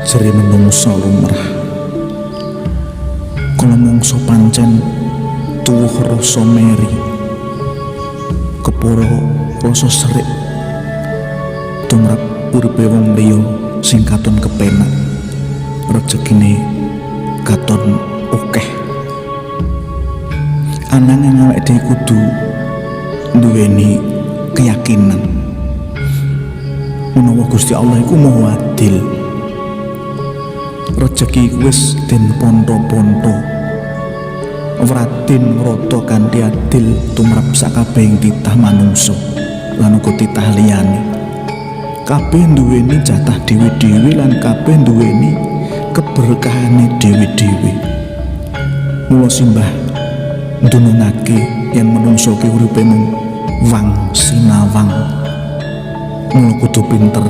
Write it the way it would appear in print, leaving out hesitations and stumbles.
Jere menungso lumrah kala mangsa pancen tuwuh rasa meri kepara rasa serik tumrap uripe wong liya sing katon kepenak rejekine katon akeh ananging awake dhewe kudu duweni keyakinan menawa Gusti Allah iku maha adil. Rejeki wis den ponto-ponto wratin ngrata kanthi adil tumrap sakabehing titah manungsa lan uga titah liyane. Kabeh duweni jatah dhewe-dhewe lan kabeh duweni keberkahane dhewe-dhewe. Mula simbah ndunungake yen manungsa ki uripe mung wang sinawang. Mula kudu pinter